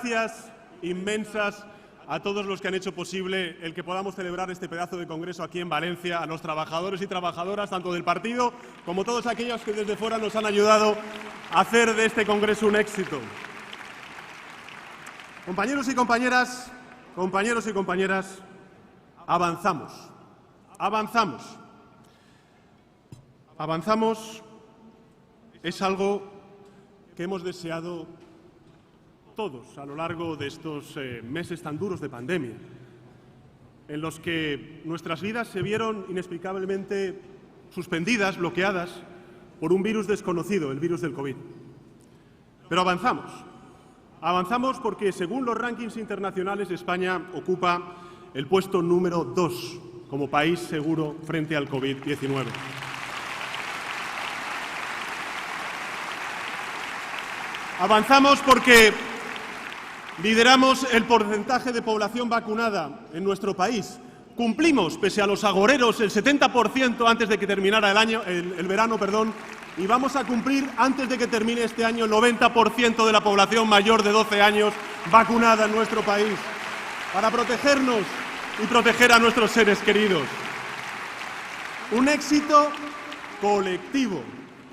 gracias inmensas a todos los que han hecho posible el que podamos celebrar este pedazo de congreso aquí en Valencia, a los trabajadores y trabajadoras, tanto del partido como todos aquellos que desde fuera nos han ayudado a hacer de este congreso un éxito. Compañeros y compañeras, avanzamos. Avanzamos es algo que hemos deseado todos a lo largo de estos meses tan duros de pandemia, en los que nuestras vidas se vieron inexplicablemente suspendidas, bloqueadas por un virus desconocido, el virus del COVID. Pero avanzamos porque, según los rankings internacionales, España ocupa el puesto número 2 como país seguro frente al COVID-19. Avanzamos porque lideramos el porcentaje de población vacunada en nuestro país. Cumplimos, pese a los agoreros, el 70% antes de que terminara el verano, y vamos a cumplir, antes de que termine este año, el 90% de la población mayor de 12 años vacunada en nuestro país, para protegernos y proteger a nuestros seres queridos. Un éxito colectivo.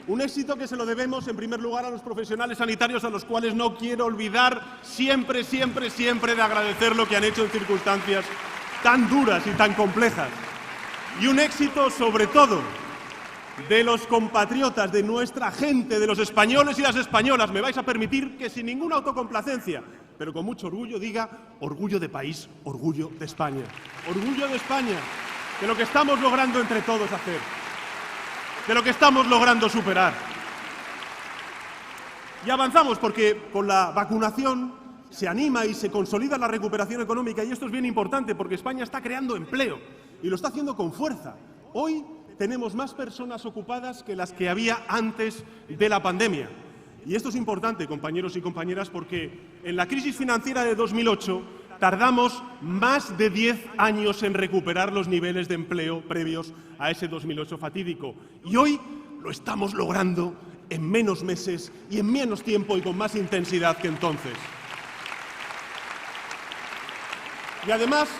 Un éxito que se lo debemos, en primer lugar, a los profesionales sanitarios, a los cuales no quiero olvidar siempre de agradecer lo que han hecho en circunstancias tan duras y tan complejas. Y un éxito, sobre todo, de los compatriotas, de nuestra gente, de los españoles y las españolas. Me vais a permitir que, sin ninguna autocomplacencia, pero con mucho orgullo, diga orgullo de país, orgullo de España. Orgullo de España, de lo que estamos logrando entre todos hacer, de lo que estamos logrando superar. Y avanzamos porque con la vacunación se anima y se consolida la recuperación económica, y esto es bien importante porque España está creando empleo y lo está haciendo con fuerza. Hoy tenemos más personas ocupadas que las que había antes de la pandemia. Y esto es importante, compañeros y compañeras, porque en la crisis financiera de 2008 tardamos más de 10 años en recuperar los niveles de empleo previos a ese 2008 fatídico. Y hoy lo estamos logrando en menos meses y en menos tiempo y con más intensidad que entonces. Y además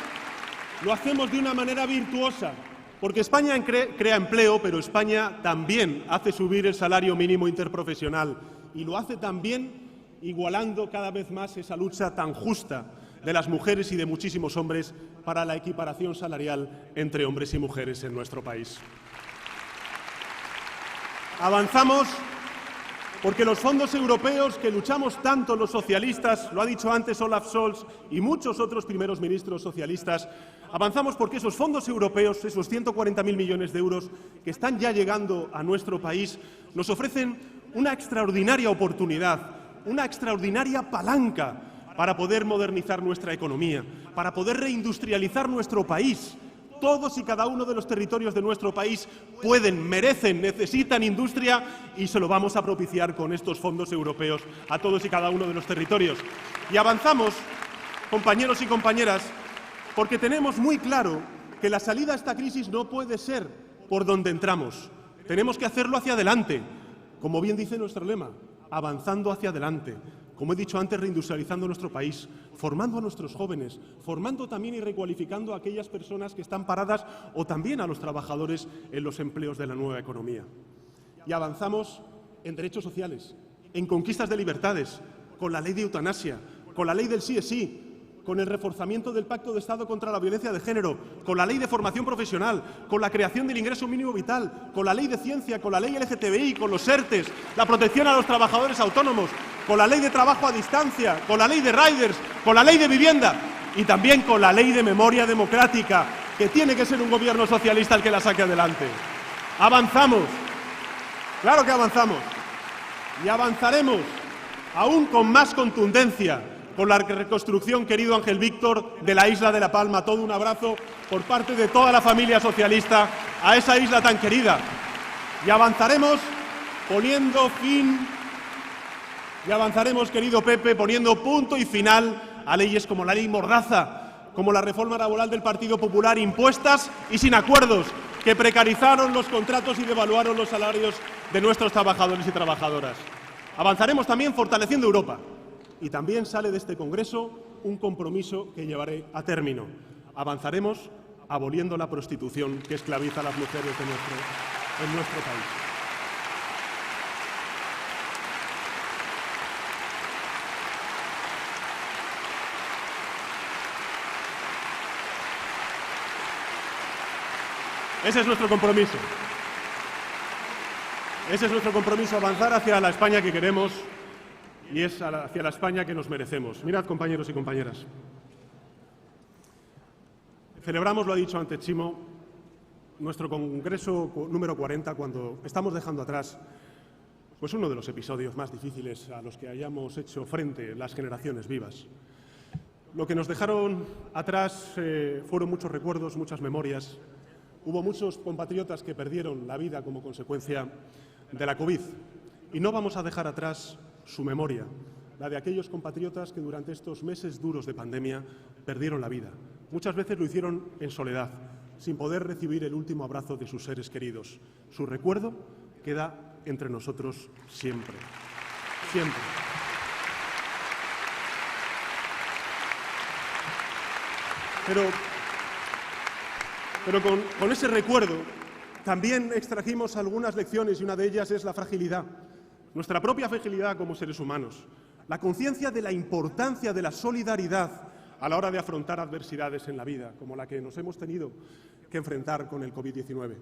lo hacemos de una manera virtuosa, porque España crea empleo, pero España también hace subir el salario mínimo interprofesional, y lo hace también igualando cada vez más esa lucha tan justa de las mujeres y de muchísimos hombres para la equiparación salarial entre hombres y mujeres en nuestro país. Avanzamos porque los fondos europeos que luchamos tanto los socialistas, lo ha dicho antes Olaf Scholz y muchos otros primeros ministros socialistas, avanzamos porque esos fondos europeos, esos 140.000 millones de euros que están ya llegando a nuestro país, nos ofrecen una extraordinaria oportunidad, una extraordinaria palanca para poder modernizar nuestra economía, para poder reindustrializar nuestro país. Todos y cada uno de los territorios de nuestro país pueden, merecen, necesitan industria, y se lo vamos a propiciar con estos fondos europeos a todos y cada uno de los territorios. Y avanzamos, compañeros y compañeras, porque tenemos muy claro que la salida a esta crisis no puede ser por donde entramos. Tenemos que hacerlo hacia adelante, como bien dice nuestro lema, avanzando hacia adelante. Como he dicho antes, reindustrializando nuestro país, formando a nuestros jóvenes, formando también y recualificando a aquellas personas que están paradas, o también a los trabajadores en los empleos de la nueva economía. Y avanzamos en derechos sociales, en conquistas de libertades, con la ley de eutanasia, con la ley del sí es sí, con el reforzamiento del Pacto de Estado contra la violencia de género, con la ley de formación profesional, con la creación del ingreso mínimo vital, con la ley de ciencia, con la ley LGTBI, con los ERTES, la protección a los trabajadores autónomos, con la ley de trabajo a distancia, con la ley de riders, con la ley de vivienda y también con la ley de memoria democrática, que tiene que ser un gobierno socialista el que la saque adelante. Avanzamos, claro que avanzamos, y avanzaremos aún con más contundencia con la reconstrucción, querido Ángel Víctor, de la isla de La Palma. Todo un abrazo por parte de toda la familia socialista a esa isla tan querida. Y avanzaremos poniendo fin, querido Pepe, poniendo punto y final a leyes como la ley Mordaza, como la reforma laboral del Partido Popular, impuestas y sin acuerdos, que precarizaron los contratos y devaluaron los salarios de nuestros trabajadores y trabajadoras. Avanzaremos también fortaleciendo Europa, y también sale de este Congreso un compromiso que llevaré a término. Avanzaremos aboliendo la prostitución que esclaviza a las mujeres en nuestro país. Ese es nuestro compromiso. Ese es nuestro compromiso, avanzar hacia la España que queremos y es hacia la España que nos merecemos. Mirad, compañeros y compañeras. Celebramos, lo ha dicho antes Chimo, nuestro Congreso número 40 cuando estamos dejando atrás pues uno de los episodios más difíciles a los que hayamos hecho frente las generaciones vivas. Lo que nos dejaron atrás fueron muchos recuerdos, muchas memorias. Hubo muchos compatriotas que perdieron la vida como consecuencia de la COVID y no vamos a dejar atrás su memoria, la de aquellos compatriotas que durante estos meses duros de pandemia perdieron la vida. Muchas veces lo hicieron en soledad, sin poder recibir el último abrazo de sus seres queridos. Su recuerdo queda entre nosotros siempre. Siempre. Pero con ese recuerdo también extrajimos algunas lecciones y una de ellas es la fragilidad, nuestra propia fragilidad como seres humanos, la conciencia de la importancia de la solidaridad a la hora de afrontar adversidades en la vida, como la que nos hemos tenido que enfrentar con el COVID-19.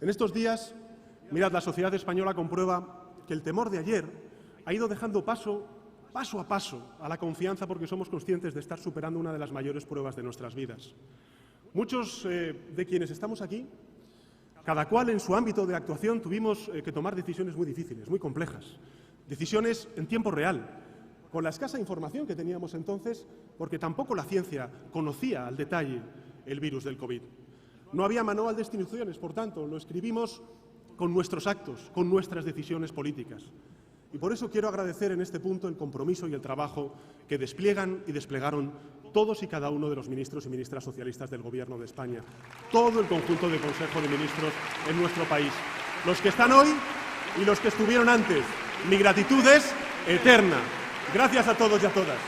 En estos días, mirad, la sociedad española comprueba que el temor de ayer ha ido dejando paso a paso a la confianza porque somos conscientes de estar superando una de las mayores pruebas de nuestras vidas. Muchos de quienes estamos aquí, cada cual en su ámbito de actuación, tuvimos que tomar decisiones muy difíciles, muy complejas, decisiones en tiempo real, con la escasa información que teníamos entonces, porque tampoco la ciencia conocía al detalle el virus del COVID. No había manual de instrucciones, por tanto, lo escribimos con nuestros actos, con nuestras decisiones políticas. Y por eso quiero agradecer en este punto el compromiso y el trabajo que despliegan y desplegaron todos y cada uno de los ministros y ministras socialistas del Gobierno de España, todo el conjunto del Consejo de Ministros en nuestro país, los que están hoy y los que estuvieron antes. Mi gratitud es eterna. Gracias a todos y a todas.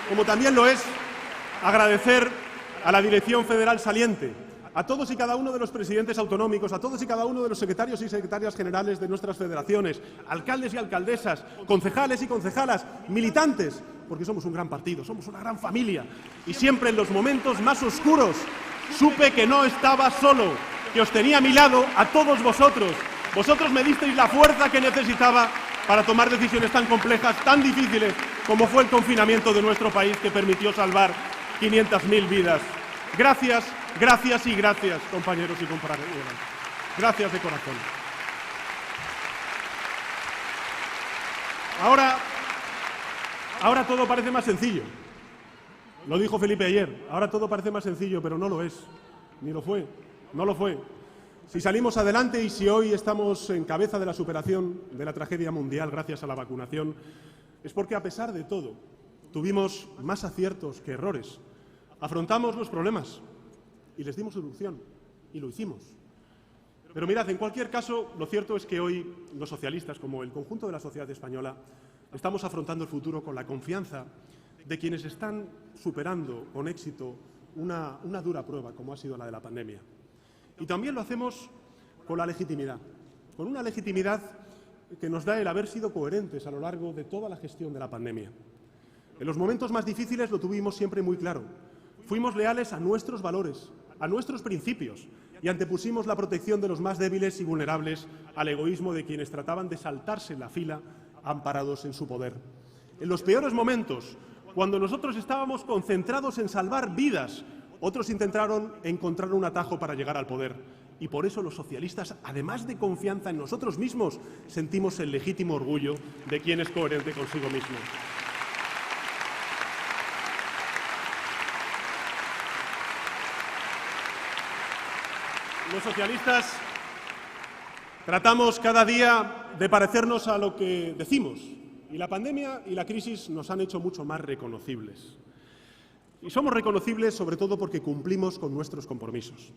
Como también lo es agradecer a la Dirección Federal saliente, a todos y cada uno de los presidentes autonómicos, a todos y cada uno de los secretarios y secretarias generales de nuestras federaciones, alcaldes y alcaldesas, concejales y concejalas, militantes, porque somos un gran partido, somos una gran familia. Y siempre en los momentos más oscuros supe que no estaba solo, que os tenía a mi lado a todos vosotros. Vosotros me disteis la fuerza que necesitaba para tomar decisiones tan complejas, tan difíciles, como fue el confinamiento de nuestro país que permitió salvar 500.000 vidas. Gracias, gracias y gracias, compañeros y compañeras. Gracias de corazón. Ahora todo parece más sencillo. Lo dijo Felipe ayer. Ahora todo parece más sencillo, pero no lo es. Ni lo fue. No lo fue. Si salimos adelante y si hoy estamos en cabeza de la superación de la tragedia mundial gracias a la vacunación, es porque a pesar de todo tuvimos más aciertos que errores. Afrontamos los problemas y les dimos solución y lo hicimos. Pero mirad, en cualquier caso, lo cierto es que hoy los socialistas, como el conjunto de la sociedad española, estamos afrontando el futuro con la confianza de quienes están superando con éxito una dura prueba como ha sido la de la pandemia. Y también lo hacemos con la legitimidad, con una legitimidad que nos da el haber sido coherentes a lo largo de toda la gestión de la pandemia. En los momentos más difíciles lo tuvimos siempre muy claro. Fuimos leales a nuestros valores, a nuestros principios y antepusimos la protección de los más débiles y vulnerables al egoísmo de quienes trataban de saltarse la fila amparados en su poder. En los peores momentos, cuando nosotros estábamos concentrados en salvar vidas, otros intentaron encontrar un atajo para llegar al poder. Y por eso los socialistas, además de confianza en nosotros mismos, sentimos el legítimo orgullo de quien es coherente consigo mismo. Los socialistas tratamos cada día de parecernos a lo que decimos, y la pandemia y la crisis nos han hecho mucho más reconocibles. Y somos reconocibles sobre todo porque cumplimos con nuestros compromisos.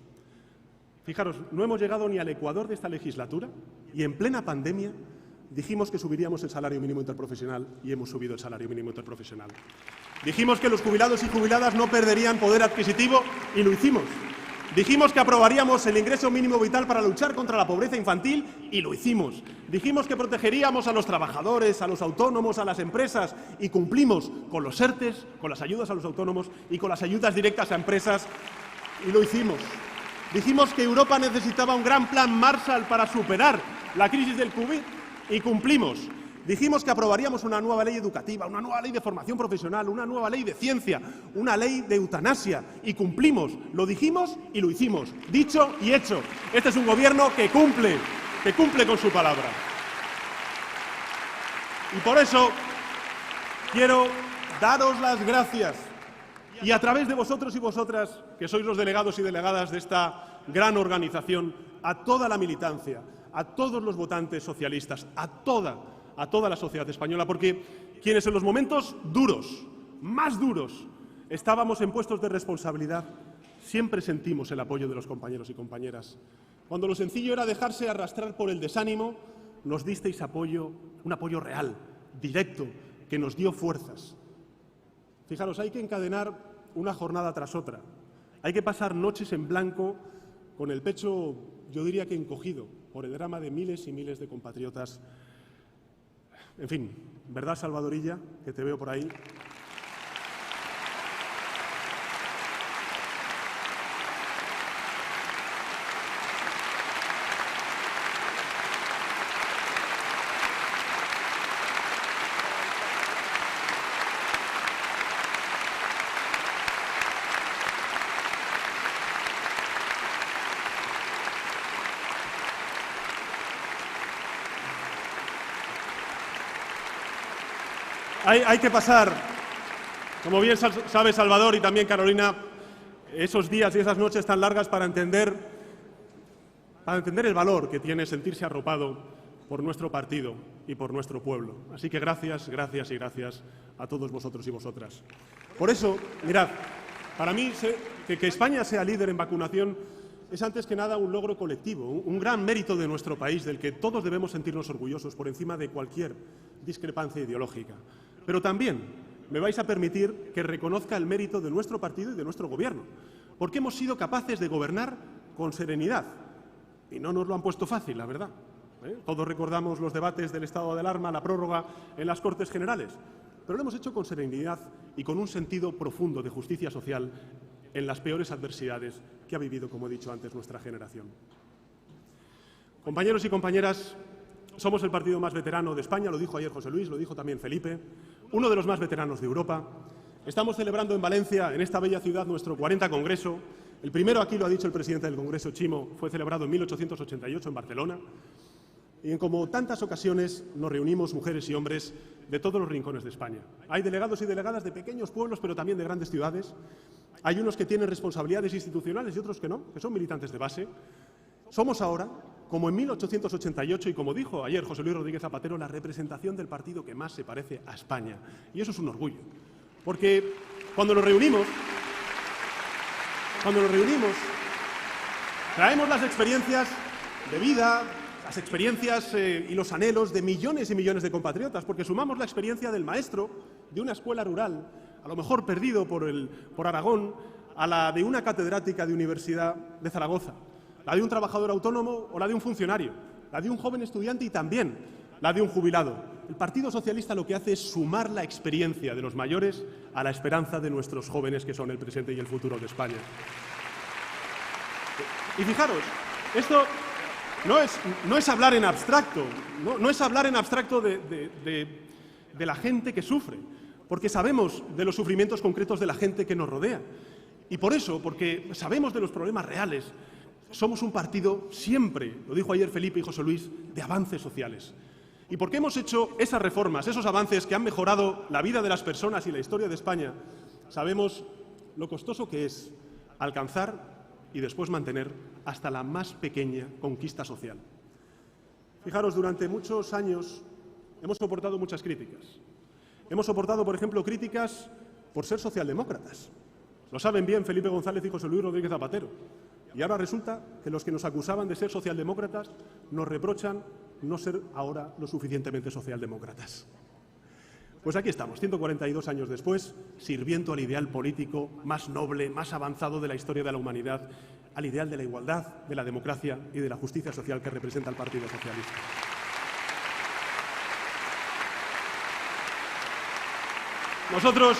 Fijaros, no hemos llegado ni al ecuador de esta legislatura y en plena pandemia Dijimos que subiríamos el salario mínimo interprofesional y hemos subido el salario mínimo interprofesional. Dijimos que los jubilados y jubiladas no perderían poder adquisitivo y lo hicimos. Dijimos que aprobaríamos el ingreso mínimo vital para luchar contra la pobreza infantil y lo hicimos. Dijimos que protegeríamos a los trabajadores, a los autónomos, a las empresas y cumplimos con los ERTEs, con las ayudas a los autónomos y con las ayudas directas a empresas y lo hicimos. Dijimos que Europa necesitaba un gran plan Marshall para superar la crisis del COVID y cumplimos. Dijimos que aprobaríamos una nueva ley educativa, una nueva ley de formación profesional, una nueva ley de ciencia, una ley de eutanasia y cumplimos. Lo dijimos y lo hicimos. Dicho y hecho. Este es un gobierno que cumple con su palabra. Y por eso quiero daros las gracias y a través de vosotros y vosotras, que sois los delegados y delegadas de esta gran organización, a toda la militancia, a todos los votantes socialistas, a toda la sociedad española, porque quienes en los momentos duros, más duros, estábamos en puestos de responsabilidad, siempre sentimos el apoyo de los compañeros y compañeras. Cuando lo sencillo era dejarse arrastrar por el desánimo, nos disteis apoyo, un apoyo real, directo, que nos dio fuerzas. Fijaros, hay que encadenar una jornada tras otra. Hay que pasar noches en blanco con el pecho, yo diría que encogido, por el drama de miles y miles de compatriotas. En fin, ¿verdad, Salvadorilla, que te veo por ahí? Hay que pasar, como bien sabe Salvador y también Carolina, esos días y esas noches tan largas para entender el valor que tiene sentirse arropado por nuestro partido y por nuestro pueblo. Así que gracias, gracias y gracias a todos vosotros y vosotras. Por eso, mirad, para mí que España sea líder en vacunación es antes que nada un logro colectivo, un gran mérito de nuestro país, del que todos debemos sentirnos orgullosos por encima de cualquier discrepancia ideológica. Pero también me vais a permitir que reconozca el mérito de nuestro partido y de nuestro Gobierno, porque hemos sido capaces de gobernar con serenidad. Y no nos lo han puesto fácil, la verdad. Todos recordamos los debates del estado de alarma, la prórroga en las Cortes Generales, pero lo hemos hecho con serenidad y con un sentido profundo de justicia social en las peores adversidades que ha vivido, como he dicho antes, nuestra generación. Compañeros y compañeras, somos el partido más veterano de España, lo dijo ayer José Luis, lo dijo también Felipe, uno de los más veteranos de Europa. Estamos celebrando en Valencia, en esta bella ciudad, nuestro 40 Congreso. El primero, aquí lo ha dicho el presidente del Congreso, Chimo, fue celebrado en 1888 en Barcelona. Y en como tantas ocasiones nos reunimos mujeres y hombres de todos los rincones de España. Hay delegados y delegadas de pequeños pueblos, pero también de grandes ciudades. Hay unos que tienen responsabilidades institucionales y otros que no, que son militantes de base. Somos ahora, como en 1888, y como dijo ayer José Luis Rodríguez Zapatero, la representación del partido que más se parece a España. Y eso es un orgullo. Porque cuando nos reunimos, traemos las experiencias de vida, las experiencias y los anhelos de millones y millones de compatriotas, porque sumamos la experiencia del maestro de una escuela rural, a lo mejor perdido por Aragón, a la de una catedrática de Universidad de Zaragoza, la de un trabajador autónomo o la de un funcionario, la de un joven estudiante y también la de un jubilado. El Partido Socialista lo que hace es sumar la experiencia de los mayores a la esperanza de nuestros jóvenes, que son el presente y el futuro de España. Y fijaros, esto no es hablar en abstracto, no es hablar en abstracto de la gente que sufre, porque sabemos de los sufrimientos concretos de la gente que nos rodea. Y por eso, porque sabemos de los problemas reales, somos un partido siempre, lo dijo ayer Felipe y José Luis, de avances sociales. Y porque hemos hecho esas reformas, esos avances que han mejorado la vida de las personas y la historia de España, sabemos lo costoso que es alcanzar y después mantener hasta la más pequeña conquista social. Fijaros, durante muchos años hemos soportado muchas críticas. Hemos soportado, por ejemplo, críticas por ser socialdemócratas. Lo saben bien Felipe González y José Luis Rodríguez Zapatero. Y ahora resulta que los que nos acusaban de ser socialdemócratas nos reprochan no ser ahora lo suficientemente socialdemócratas. Pues aquí estamos, 142 años después, sirviendo al ideal político más noble, más avanzado de la historia de la humanidad, al ideal de la igualdad, de la democracia y de la justicia social que representa el Partido Socialista. Nosotros,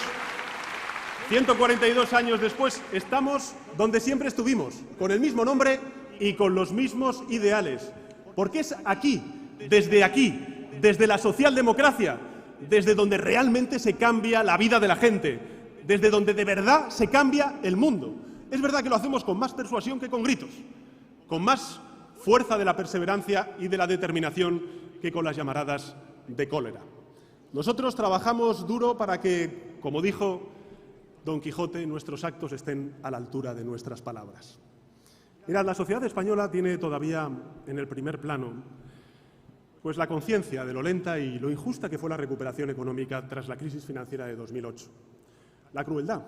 142 años después, estamos donde siempre estuvimos, con el mismo nombre y con los mismos ideales. Porque es aquí, desde la socialdemocracia, desde donde realmente se cambia la vida de la gente, desde donde de verdad se cambia el mundo. Es verdad que lo hacemos con más persuasión que con gritos, con más fuerza de la perseverancia y de la determinación que con las llamaradas de cólera. Nosotros trabajamos duro para que, como dijo Don Quijote, nuestros actos estén a la altura de nuestras palabras. Mirad, la sociedad española tiene todavía en el primer plano pues la conciencia de lo lenta y lo injusta que fue la recuperación económica tras la crisis financiera de 2008. La crueldad,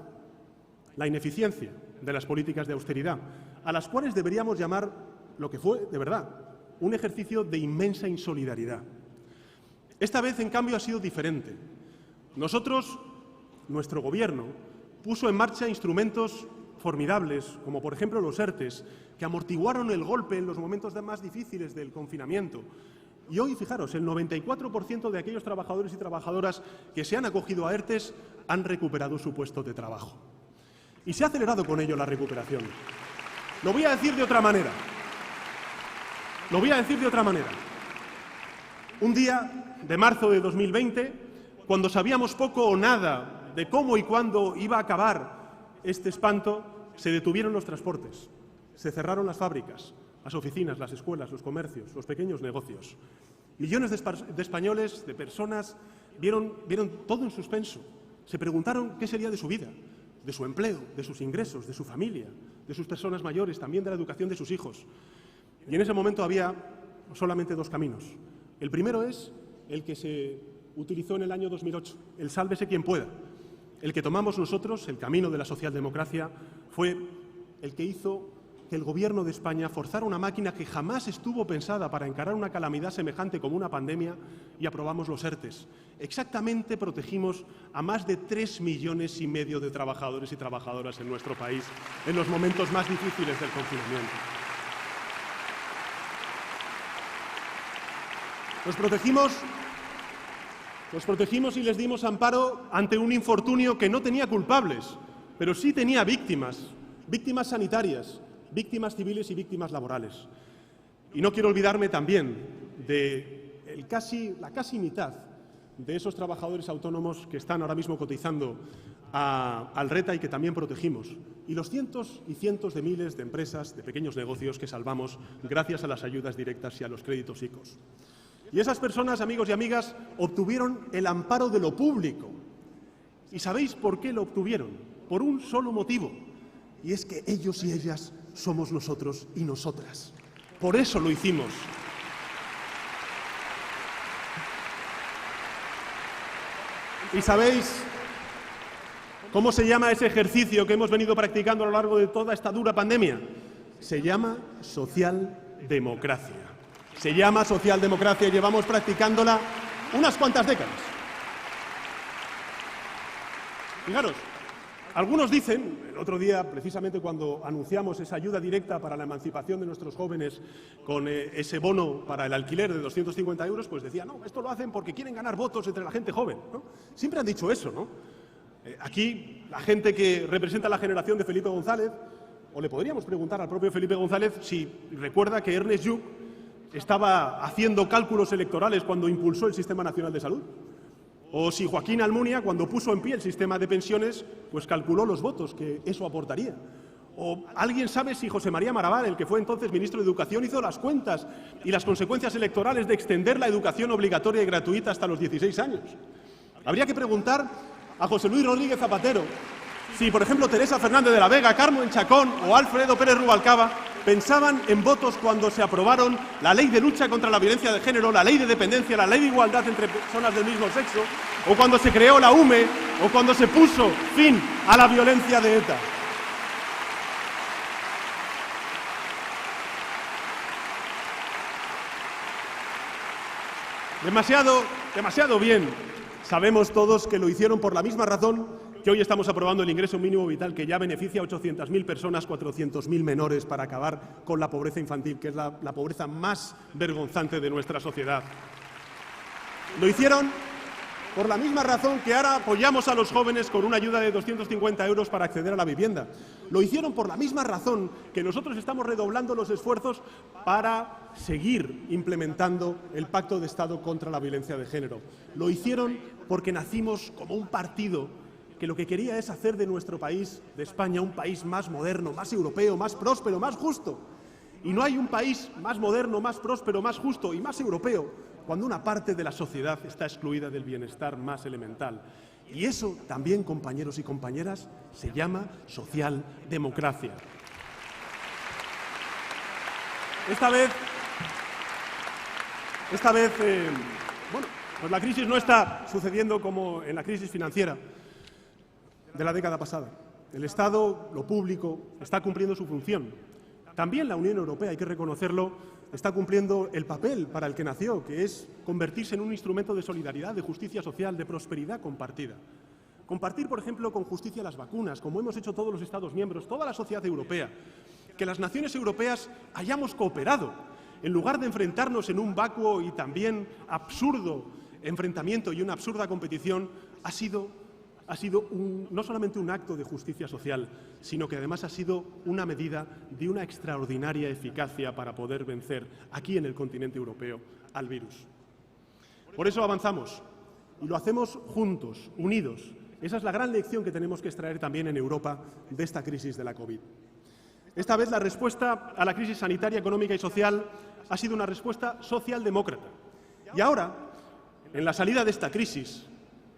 la ineficiencia de las políticas de austeridad, a las cuales deberíamos llamar lo que fue, de verdad, un ejercicio de inmensa insolidaridad. Esta vez, en cambio, ha sido diferente. Nuestro Gobierno, puso en marcha instrumentos formidables, como por ejemplo los ERTEs, que amortiguaron el golpe en los momentos más difíciles del confinamiento. Y hoy, fijaros, el 94% de aquellos trabajadores y trabajadoras que se han acogido a ERTEs han recuperado su puesto de trabajo. Y se ha acelerado con ello la recuperación. Lo voy a decir de otra manera. Un día de marzo de 2020, cuando sabíamos poco o nada de cómo y cuándo iba a acabar este espanto, se detuvieron los transportes, se cerraron las fábricas, las oficinas, las escuelas, los comercios, los pequeños negocios. Millones de españoles, de personas, vieron todo en suspenso. Se preguntaron qué sería de su vida, de su empleo, de sus ingresos, de su familia, de sus personas mayores, también de la educación de sus hijos. Y en ese momento había solamente dos caminos. El primero es el que se utilizó en el año 2008, el sálvese quien pueda. El que tomamos nosotros, el camino de la socialdemocracia, fue el que hizo que el Gobierno de España forzara una máquina que jamás estuvo pensada para encarar una calamidad semejante como una pandemia y aprobamos los ERTEs. Exactamente protegimos a más de 3,5 millones de trabajadores y trabajadoras en nuestro país en los momentos más difíciles del confinamiento. Los protegimos y les dimos amparo ante un infortunio que no tenía culpables, pero sí tenía víctimas, víctimas sanitarias, víctimas civiles y víctimas laborales. Y no quiero olvidarme también de la casi mitad de esos trabajadores autónomos que están ahora mismo cotizando al RETA y que también protegimos. Y los cientos y cientos de miles de empresas, de pequeños negocios que salvamos gracias a las ayudas directas y a los créditos ICOs. Y esas personas, amigos y amigas, obtuvieron el amparo de lo público. ¿Y sabéis por qué lo obtuvieron? Por un solo motivo. Y es que ellos y ellas somos nosotros y nosotras. Por eso lo hicimos. ¿Y sabéis cómo se llama ese ejercicio que hemos venido practicando a lo largo de toda esta dura pandemia? Se llama socialdemocracia. Se llama socialdemocracia y llevamos practicándola unas cuantas décadas. Fijaros, algunos dicen, el otro día, precisamente cuando anunciamos esa ayuda directa para la emancipación de nuestros jóvenes con ese bono para el alquiler de 250 euros, pues decían, no, esto lo hacen porque quieren ganar votos entre la gente joven, ¿no? Siempre han dicho eso, ¿no? Aquí, la gente que representa la generación de Felipe González, o le podríamos preguntar al propio Felipe González si recuerda que Ernest Lluch estaba haciendo cálculos electorales cuando impulsó el Sistema Nacional de Salud. O si Joaquín Almunia, cuando puso en pie el sistema de pensiones, pues calculó los votos que eso aportaría. O alguien sabe si José María Marabal, el que fue entonces ministro de Educación, hizo las cuentas y las consecuencias electorales de extender la educación obligatoria y gratuita hasta los 16 años. Habría que preguntar a José Luis Rodríguez Zapatero si, por ejemplo, Teresa Fernández de la Vega, Carmen Chacón o Alfredo Pérez Rubalcaba pensaban en votos cuando se aprobaron la ley de lucha contra la violencia de género, la ley de dependencia, la ley de igualdad entre personas del mismo sexo, o cuando se creó la UME, o cuando se puso fin a la violencia de ETA. demasiado bien sabemos todos que lo hicieron por la misma razón que hoy estamos aprobando el ingreso mínimo vital, que ya beneficia a 800.000 personas, 400.000 menores, para acabar con la pobreza infantil, que es la pobreza más vergonzante de nuestra sociedad. Lo hicieron por la misma razón que ahora apoyamos a los jóvenes con una ayuda de 250 euros para acceder a la vivienda. Lo hicieron por la misma razón que nosotros estamos redoblando los esfuerzos para seguir implementando el Pacto de Estado contra la violencia de género. Lo hicieron porque nacimos como un partido que lo que quería es hacer de nuestro país, de España, un país más moderno, más europeo, más próspero, más justo. Y no hay un país más moderno, más próspero, más justo y más europeo cuando una parte de la sociedad está excluida del bienestar más elemental. Y eso también, compañeros y compañeras, se llama socialdemocracia. Esta vez, bueno, pues la crisis no está sucediendo como en la crisis financiera de la década pasada. El Estado, lo público, está cumpliendo su función. También la Unión Europea, hay que reconocerlo, está cumpliendo el papel para el que nació, que es convertirse en un instrumento de solidaridad, de justicia social, de prosperidad compartida. Compartir, por ejemplo, con justicia las vacunas, como hemos hecho todos los Estados miembros, toda la sociedad europea. Que las naciones europeas hayamos cooperado, en lugar de enfrentarnos en un vacuo y también absurdo enfrentamiento y una absurda competición, ha sido no solamente un acto de justicia social, sino que además ha sido una medida de una extraordinaria eficacia para poder vencer aquí en el continente europeo al virus. Por eso avanzamos y lo hacemos juntos, unidos. Esa es la gran lección que tenemos que extraer también en Europa de esta crisis de la COVID. Esta vez la respuesta a la crisis sanitaria, económica y social ha sido una respuesta socialdemócrata. Y ahora, en la salida de esta crisis,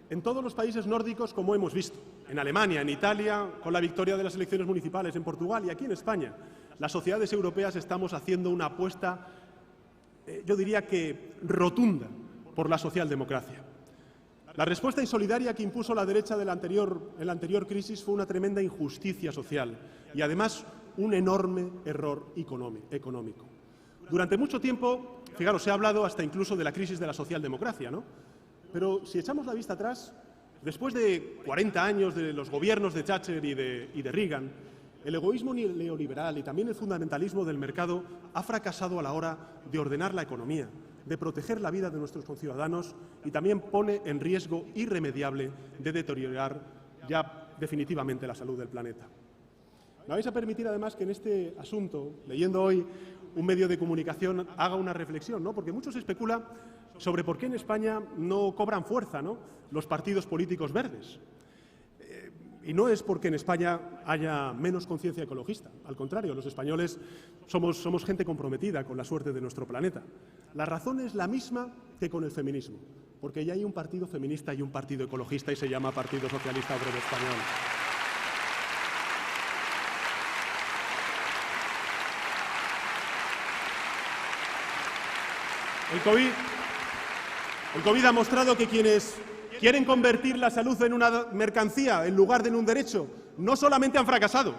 en todos los países nórdicos, como hemos visto, en Alemania, en Italia, con la victoria de las elecciones municipales, en Portugal y aquí en España, las sociedades europeas estamos haciendo una apuesta, yo diría que rotunda, por la socialdemocracia. La respuesta insolidaria que impuso la derecha en la anterior crisis fue una tremenda injusticia social y, además, un enorme error económico. Durante mucho tiempo, fijaros, se ha hablado hasta incluso de la crisis de la socialdemocracia, ¿no? Pero si echamos la vista atrás, después de 40 años de los gobiernos de Thatcher y de Reagan, el egoísmo neoliberal y también el fundamentalismo del mercado ha fracasado a la hora de ordenar la economía, de proteger la vida de nuestros conciudadanos y también pone en riesgo irremediable de deteriorar ya definitivamente la salud del planeta. Me vais a permitir además que en este asunto, leyendo hoy un medio de comunicación, haga una reflexión, ¿no? Porque mucho se especula sobre por qué en España no cobran fuerza, ¿no?, los partidos políticos verdes. Y no es porque en España haya menos conciencia ecologista. Al contrario, los españoles somos gente comprometida con la suerte de nuestro planeta. La razón es la misma que con el feminismo, porque ya hay un partido feminista y un partido ecologista y se llama Partido Socialista Obrero Español. El COVID ha mostrado que quienes quieren convertir la salud en una mercancía en lugar de en un derecho no solamente han fracasado,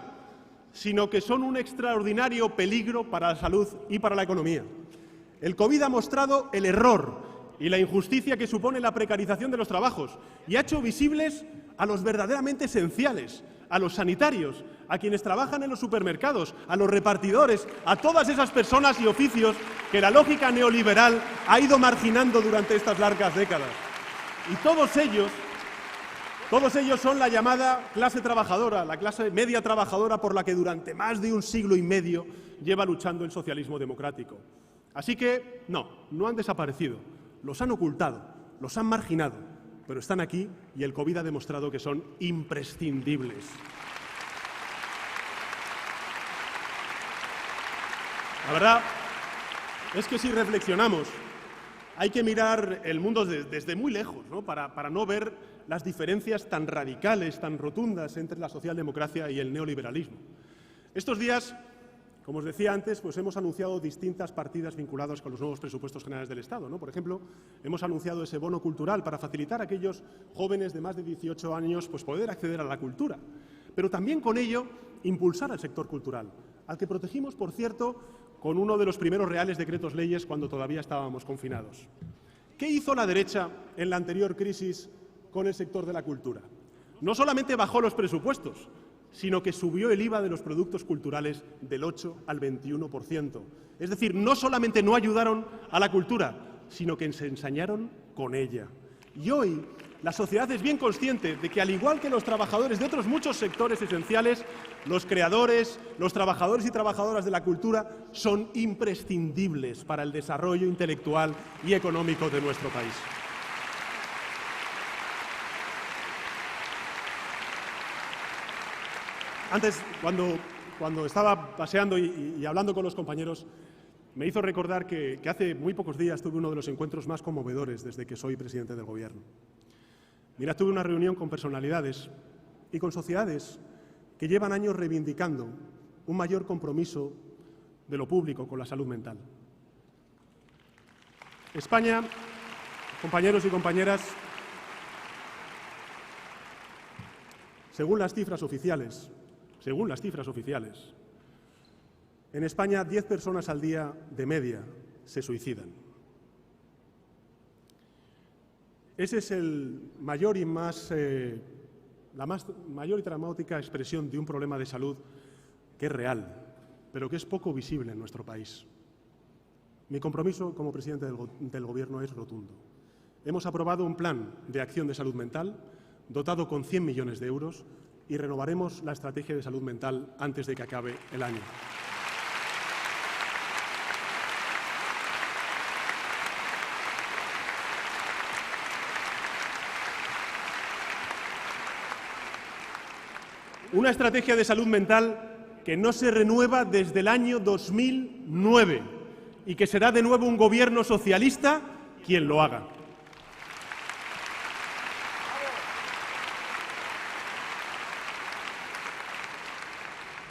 sino que son un extraordinario peligro para la salud y para la economía. El COVID ha mostrado el error y la injusticia que supone la precarización de los trabajos y ha hecho visibles a los verdaderamente esenciales, a los sanitarios, a quienes trabajan en los supermercados, a los repartidores, a todas esas personas y oficios que la lógica neoliberal ha ido marginando durante estas largas décadas. Y todos ellos son la llamada clase trabajadora, la clase media trabajadora por la que durante más de un siglo y medio lleva luchando el socialismo democrático. Así que no han desaparecido, los han ocultado, los han marginado, pero están aquí y el COVID ha demostrado que son imprescindibles. La verdad es que si reflexionamos, hay que mirar el mundo desde muy lejos, ¿no?, para no ver las diferencias tan radicales, tan rotundas entre la socialdemocracia y el neoliberalismo. Estos días, como os decía antes, pues hemos anunciado distintas partidas vinculadas con los nuevos presupuestos generales del Estado, ¿no? Por ejemplo, hemos anunciado ese bono cultural para facilitar a aquellos jóvenes de más de 18 años pues poder acceder a la cultura, pero también con ello impulsar al sector cultural, al que protegimos, por cierto, con uno de los primeros reales decretos leyes cuando todavía estábamos confinados. ¿Qué hizo la derecha en la anterior crisis con el sector de la cultura? No solamente bajó los presupuestos, sino que subió el IVA de los productos culturales del 8 al 21%. Es decir, no solamente no ayudaron a la cultura, sino que se ensañaron con ella. Y hoy la sociedad es bien consciente de que, al igual que los trabajadores de otros muchos sectores esenciales, los creadores, los trabajadores y trabajadoras de la cultura son imprescindibles para el desarrollo intelectual y económico de nuestro país. Antes, cuando estaba paseando y hablando con los compañeros, me hizo recordar que hace muy pocos días tuve uno de los encuentros más conmovedores desde que soy presidente del Gobierno. Mira, tuve una reunión con personalidades y con sociedades que llevan años reivindicando un mayor compromiso de lo público con la salud mental. España, compañeros y compañeras, según las cifras oficiales, en España 10 personas al día de media se suicidan. Ese es la mayor y dramática expresión de un problema de salud que es real, pero que es poco visible en nuestro país. Mi compromiso como presidente del Gobierno es rotundo. Hemos aprobado un plan de acción de salud mental dotado con 100 millones de euros y renovaremos la estrategia de salud mental antes de que acabe el año. Una estrategia de salud mental que no se renueva desde el año 2009 y que será de nuevo un gobierno socialista quien lo haga.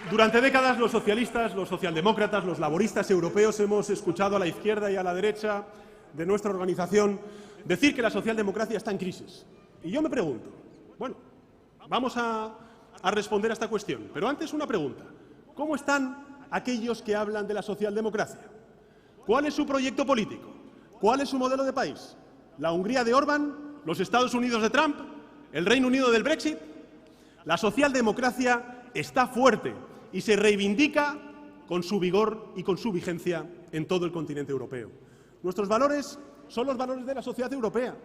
Durante décadas los socialistas, los socialdemócratas, los laboristas europeos hemos escuchado a la izquierda y a la derecha de nuestra organización decir que la socialdemocracia está en crisis. Y yo me pregunto, bueno, vamos a responder a esta cuestión, pero antes una pregunta. ¿Cómo están aquellos que hablan de la socialdemocracia? ¿Cuál es su proyecto político? ¿Cuál es su modelo de país? ¿La Hungría de Orbán? ¿Los Estados Unidos de Trump? ¿El Reino Unido del Brexit? La socialdemocracia está fuerte y se reivindica con su vigor y con su vigencia en todo el continente europeo. Nuestros valores son los valores de la sociedad europea.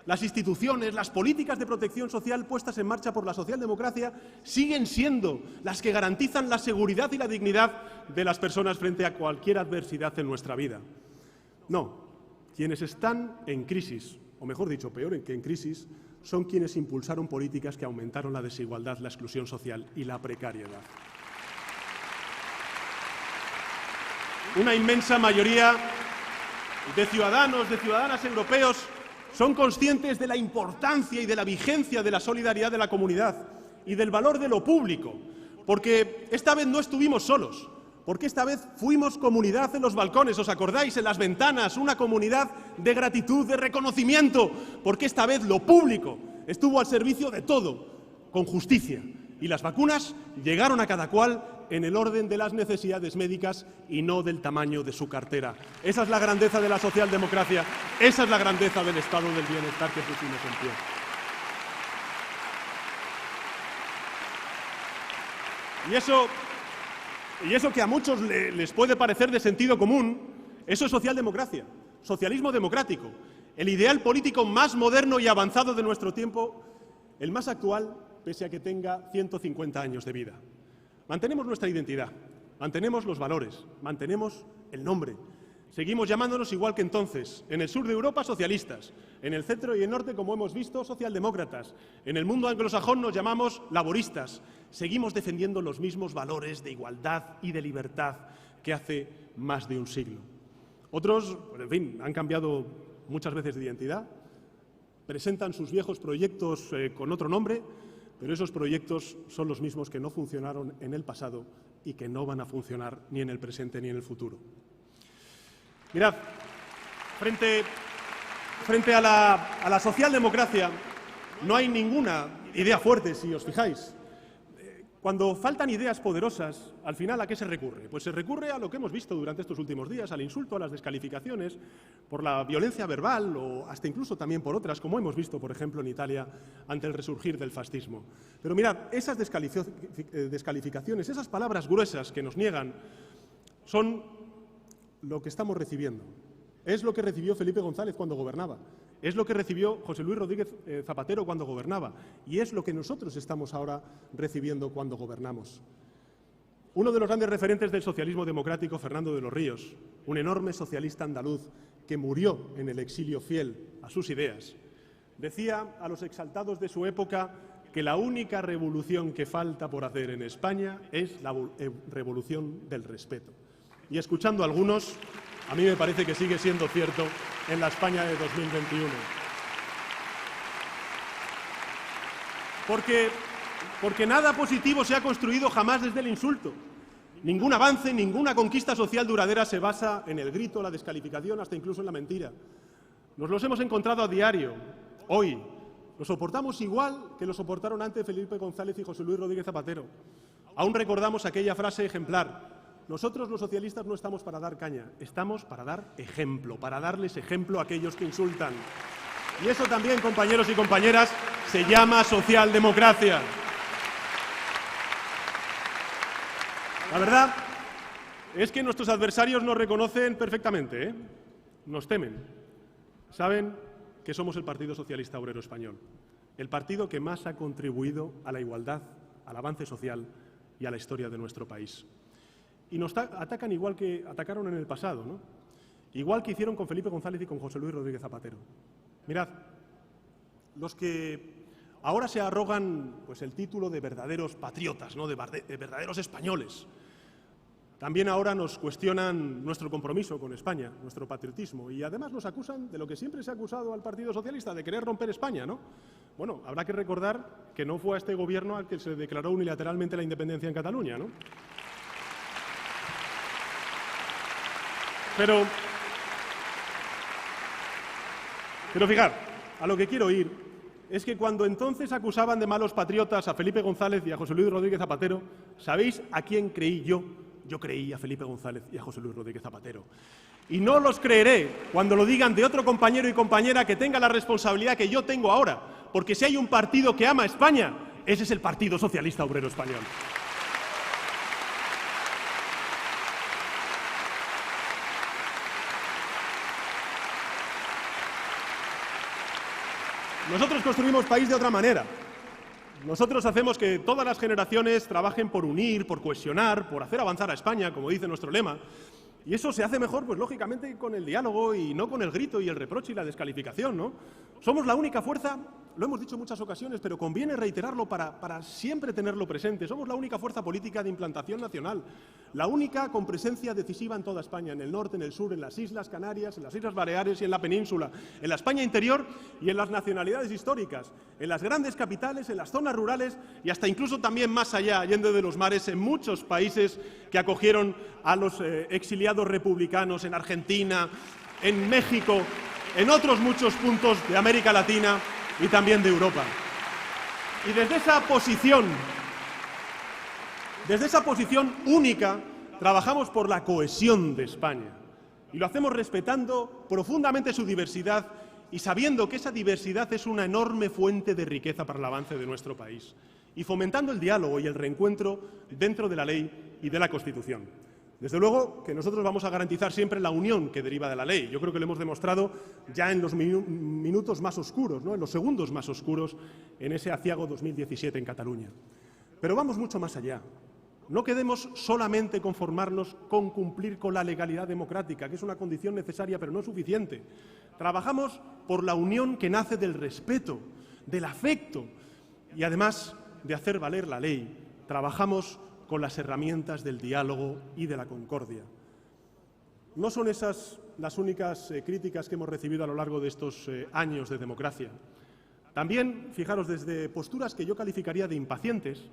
Las instituciones, las políticas de protección social puestas en marcha por la socialdemocracia siguen siendo las que garantizan la seguridad y la dignidad de las personas frente a cualquier adversidad en nuestra vida. No, quienes están en crisis, o mejor dicho, peor que en crisis, son quienes impulsaron políticas que aumentaron la desigualdad, la exclusión social y la precariedad. Una inmensa mayoría de ciudadanos, de ciudadanas europeos son conscientes de la importancia y de la vigencia de la solidaridad de la comunidad y del valor de lo público, porque esta vez no estuvimos solos, porque esta vez fuimos comunidad en los balcones, ¿os acordáis? En las ventanas, una comunidad de gratitud, de reconocimiento, porque esta vez lo público estuvo al servicio de todo, con justicia. Y las vacunas llegaron a cada cual en el orden de las necesidades médicas y no del tamaño de su cartera. Esa es la grandeza de la socialdemocracia, esa es la grandeza del estado del bienestar que pusimos en pie. Y eso que a muchos les puede parecer de sentido común, eso es socialdemocracia, socialismo democrático, el ideal político más moderno y avanzado de nuestro tiempo, el más actual, pese a que tenga 150 años de vida. Mantenemos nuestra identidad, mantenemos los valores, mantenemos el nombre. Seguimos llamándonos igual que entonces. En el sur de Europa, socialistas. En el centro y el norte, como hemos visto, socialdemócratas. En el mundo anglosajón nos llamamos laboristas. Seguimos defendiendo los mismos valores de igualdad y de libertad que hace más de un siglo. Otros, en fin, han cambiado muchas veces de identidad, presentan sus viejos proyectos con otro nombre, pero esos proyectos son los mismos que no funcionaron en el pasado y que no van a funcionar ni en el presente ni en el futuro. Mirad, frente a la socialdemocracia no hay ninguna idea fuerte, si os fijáis. Cuando faltan ideas poderosas, al final, ¿a qué se recurre? Pues se recurre a lo que hemos visto durante estos últimos días, al insulto, a las descalificaciones, por la violencia verbal o hasta incluso también por otras, como hemos visto, por ejemplo, en Italia, ante el resurgir del fascismo. Pero mirad, esas descalificaciones, esas palabras gruesas que nos niegan, son lo que estamos recibiendo. Es lo que recibió Felipe González cuando gobernaba. Es lo que recibió José Luis Rodríguez Zapatero cuando gobernaba y es lo que nosotros estamos ahora recibiendo cuando gobernamos. Uno de los grandes referentes del socialismo democrático, Fernando de los Ríos, un enorme socialista andaluz que murió en el exilio fiel a sus ideas, decía a los exaltados de su época que la única revolución que falta por hacer en España es la revolución del respeto. Y escuchando a algunos, a mí me parece que sigue siendo cierto en la España de 2021. Porque nada positivo se ha construido jamás desde el insulto. Ningún avance, ninguna conquista social duradera se basa en el grito, la descalificación, hasta incluso en la mentira. Nos los hemos encontrado a diario, hoy. Lo soportamos igual que lo soportaron antes Felipe González y José Luis Rodríguez Zapatero. Aún recordamos aquella frase ejemplar: nosotros los socialistas no estamos para dar caña, estamos para dar ejemplo, para darles ejemplo a aquellos que insultan. Y eso también, compañeros y compañeras, se llama socialdemocracia. La verdad es que nuestros adversarios nos reconocen perfectamente, ¿eh? Nos temen. Saben que somos el Partido Socialista Obrero Español, el partido que más ha contribuido a la igualdad, al avance social y a la historia de nuestro país. Y nos atacan igual que atacaron en el pasado, ¿no? Igual que hicieron con Felipe González y con José Luis Rodríguez Zapatero. Mirad, los que ahora se arrogan pues, el título de verdaderos patriotas, ¿no? de verdaderos españoles, también ahora nos cuestionan nuestro compromiso con España, nuestro patriotismo, y además nos acusan de lo que siempre se ha acusado al Partido Socialista, de querer romper España, ¿no? Bueno, habrá que recordar que no fue a este gobierno al que se declaró unilateralmente la independencia en Cataluña, ¿no? Pero fijar, a lo que quiero ir es que cuando entonces acusaban de malos patriotas a Felipe González y a José Luis Rodríguez Zapatero, ¿sabéis a quién creí yo? Yo creí a Felipe González y a José Luis Rodríguez Zapatero. Y no los creeré cuando lo digan de otro compañero y compañera que tenga la responsabilidad que yo tengo ahora, porque si hay un partido que ama a España, ese es el Partido Socialista Obrero Español. Nosotros construimos país de otra manera. Nosotros hacemos que todas las generaciones trabajen por unir, por cohesionar, por hacer avanzar a España, como dice nuestro lema. Y eso se hace mejor, pues lógicamente, con el diálogo y no con el grito y el reproche y la descalificación, ¿no? Somos la única fuerza, lo hemos dicho en muchas ocasiones, pero conviene reiterarlo para siempre tenerlo presente. Somos la única fuerza política de implantación nacional, la única con presencia decisiva en toda España, en el norte, en el sur, en las Islas Canarias, en las Islas Baleares y en la península, en la España interior y en las nacionalidades históricas, en las grandes capitales, en las zonas rurales y hasta incluso también más allá, yendo de los mares, en muchos países que acogieron a los exiliados republicanos, en Argentina, en México, en otros muchos puntos de América Latina y también de Europa. Y desde esa posición única, trabajamos por la cohesión de España. Y lo hacemos respetando profundamente su diversidad y sabiendo que esa diversidad es una enorme fuente de riqueza para el avance de nuestro país. Y fomentando el diálogo y el reencuentro dentro de la ley y de la Constitución. Desde luego que nosotros vamos a garantizar siempre la unión que deriva de la ley. Yo creo que lo hemos demostrado ya en los minutos más oscuros, ¿no? En los segundos más oscuros, en ese aciago 2017 en Cataluña. Pero vamos mucho más allá. No quedemos solamente conformarnos con cumplir con la legalidad democrática, que es una condición necesaria pero no suficiente. Trabajamos por la unión que nace del respeto, del afecto y además de hacer valer la ley. Trabajamos con las herramientas del diálogo y de la concordia. No son esas las únicas críticas que hemos recibido a lo largo de estos años de democracia. También, fijaros, desde posturas que yo calificaría de impacientes,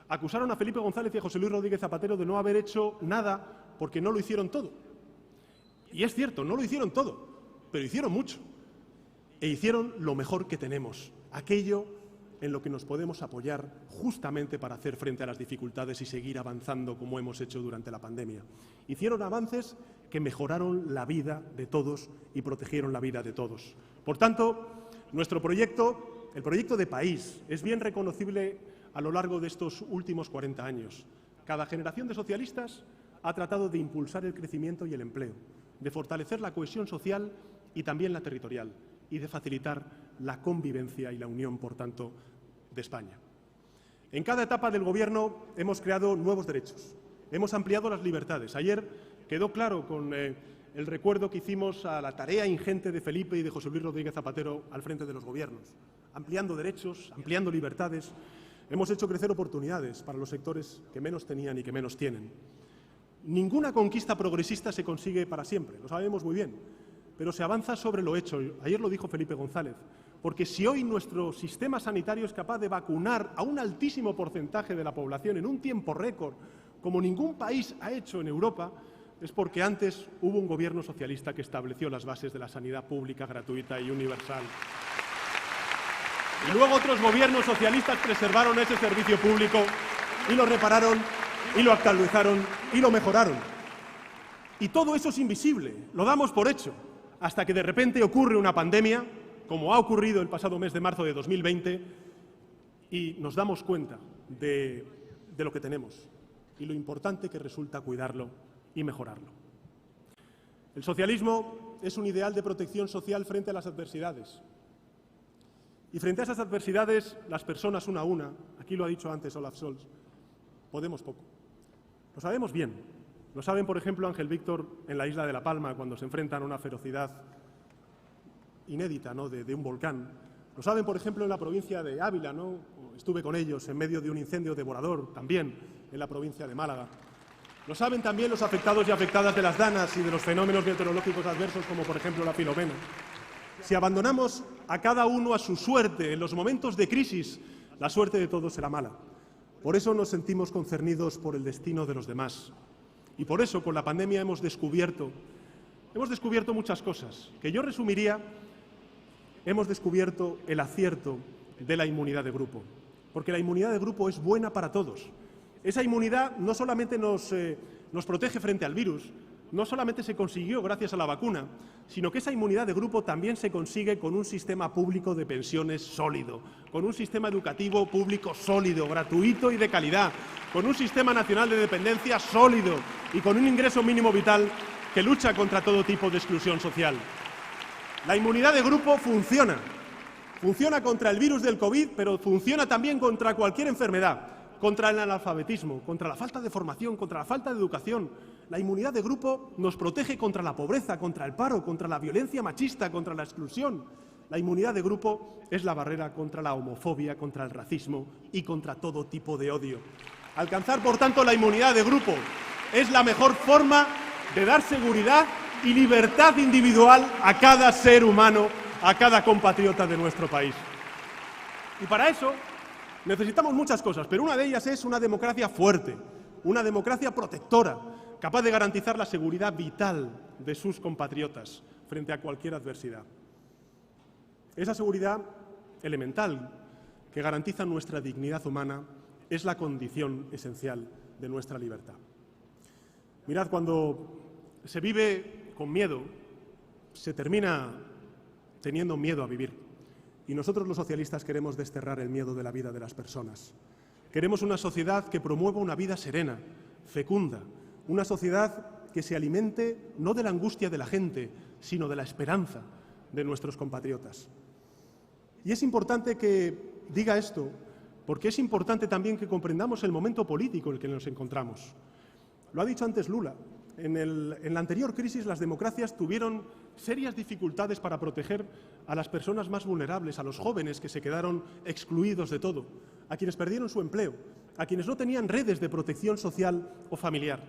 acusaron a Felipe González y a José Luis Rodríguez Zapatero de no haber hecho nada porque no lo hicieron todo. Y es cierto, no lo hicieron todo, pero hicieron mucho. E hicieron lo mejor que tenemos, aquello en lo que nos podemos apoyar justamente para hacer frente a las dificultades y seguir avanzando como hemos hecho durante la pandemia. Hicieron avances que mejoraron la vida de todos y protegieron la vida de todos. Por tanto, nuestro proyecto, el proyecto de país, es bien reconocible a lo largo de estos últimos 40 años. Cada generación de socialistas ha tratado de impulsar el crecimiento y el empleo, de fortalecer la cohesión social y también la territorial, y de facilitar la convivencia y la unión, por tanto, de España. En cada etapa del Gobierno hemos creado nuevos derechos, hemos ampliado las libertades. Ayer quedó claro con el recuerdo que hicimos a la tarea ingente de Felipe y de José Luis Rodríguez Zapatero al frente de los gobiernos, ampliando derechos, ampliando libertades. Hemos hecho crecer oportunidades para los sectores que menos tenían y que menos tienen. Ninguna conquista progresista se consigue para siempre, lo sabemos muy bien, pero se avanza sobre lo hecho. Ayer lo dijo Felipe González, porque si hoy nuestro sistema sanitario es capaz de vacunar a un altísimo porcentaje de la población en un tiempo récord, como ningún país ha hecho en Europa, es porque antes hubo un gobierno socialista que estableció las bases de la sanidad pública, gratuita y universal. Y luego otros gobiernos socialistas preservaron ese servicio público y lo repararon, y lo actualizaron y lo mejoraron. Y todo eso es invisible, lo damos por hecho, hasta que de repente ocurre una pandemia, como ha ocurrido el pasado mes de marzo de 2020, y nos damos cuenta de lo que tenemos y lo importante que resulta cuidarlo y mejorarlo. El socialismo es un ideal de protección social frente a las adversidades. Y frente a esas adversidades, las personas una a una, aquí lo ha dicho antes Olaf Scholz, podemos poco. Lo sabemos bien. Lo saben, por ejemplo, Ángel Víctor en la isla de La Palma, cuando se enfrentan a una ferocidad inédita, ¿no?, de un volcán. Lo saben, por ejemplo, en la provincia de Ávila, ¿no? Estuve con ellos en medio de un incendio devorador, también en la provincia de Málaga. Lo saben también los afectados y afectadas de las danas y de los fenómenos meteorológicos adversos, como por ejemplo la Filomena. Si abandonamos a cada uno a su suerte en los momentos de crisis, la suerte de todos será mala. Por eso nos sentimos concernidos por el destino de los demás. Y por eso, con la pandemia, hemos descubierto muchas cosas, que yo resumiría: hemos descubierto el acierto de la inmunidad de grupo, porque la inmunidad de grupo es buena para todos. Esa inmunidad no solamente nos protege frente al virus, no solamente se consiguió gracias a la vacuna, sino que esa inmunidad de grupo también se consigue con un sistema público de pensiones sólido, con un sistema educativo público sólido, gratuito y de calidad, con un sistema nacional de dependencia sólido y con un ingreso mínimo vital que lucha contra todo tipo de exclusión social. La inmunidad de grupo funciona. Funciona contra el virus del COVID, pero funciona también contra cualquier enfermedad, contra el analfabetismo, contra la falta de formación, contra la falta de educación. La inmunidad de grupo nos protege contra la pobreza, contra el paro, contra la violencia machista, contra la exclusión. La inmunidad de grupo es la barrera contra la homofobia, contra el racismo y contra todo tipo de odio. Alcanzar, por tanto, la inmunidad de grupo es la mejor forma de dar seguridad y libertad individual a cada ser humano, a cada compatriota de nuestro país. Y para eso necesitamos muchas cosas, pero una de ellas es una democracia fuerte, una democracia protectora, capaz de garantizar la seguridad vital de sus compatriotas frente a cualquier adversidad. Esa seguridad elemental que garantiza nuestra dignidad humana es la condición esencial de nuestra libertad. Mirad, cuando se vive con miedo, se termina teniendo miedo a vivir. Y nosotros los socialistas queremos desterrar el miedo de la vida de las personas. Queremos una sociedad que promueva una vida serena, fecunda, una sociedad que se alimente no de la angustia de la gente, sino de la esperanza de nuestros compatriotas. Y es importante que diga esto, porque es importante también que comprendamos el momento político en el que nos encontramos. Lo ha dicho antes Lula. En la anterior crisis las democracias tuvieron serias dificultades para proteger a las personas más vulnerables, a los jóvenes que se quedaron excluidos de todo, a quienes perdieron su empleo, a quienes no tenían redes de protección social o familiar.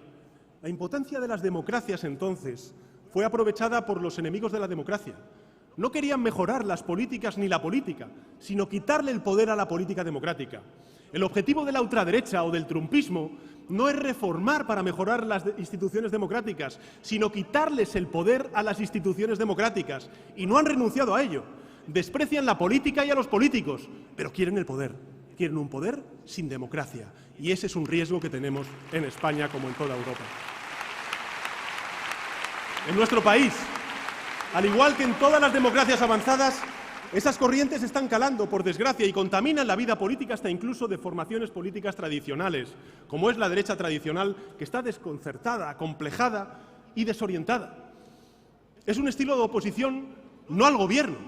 La impotencia de las democracias entonces fue aprovechada por los enemigos de la democracia. No querían mejorar las políticas ni la política, sino quitarle el poder a la política democrática. El objetivo de la ultraderecha o del trumpismo no es reformar para mejorar las instituciones democráticas, sino quitarles el poder a las instituciones democráticas, y no han renunciado a ello. desprecian la política y a los políticos, pero quieren el poder. Quieren un poder sin democracia. Y ese es un riesgo que tenemos en España como en toda Europa. En nuestro país, al igual que en todas las democracias avanzadas, esas corrientes están calando, por desgracia, y contaminan la vida política hasta incluso de formaciones políticas tradicionales, como es la derecha tradicional, que está desconcertada, acomplejada y desorientada. Es un estilo de oposición no al gobierno,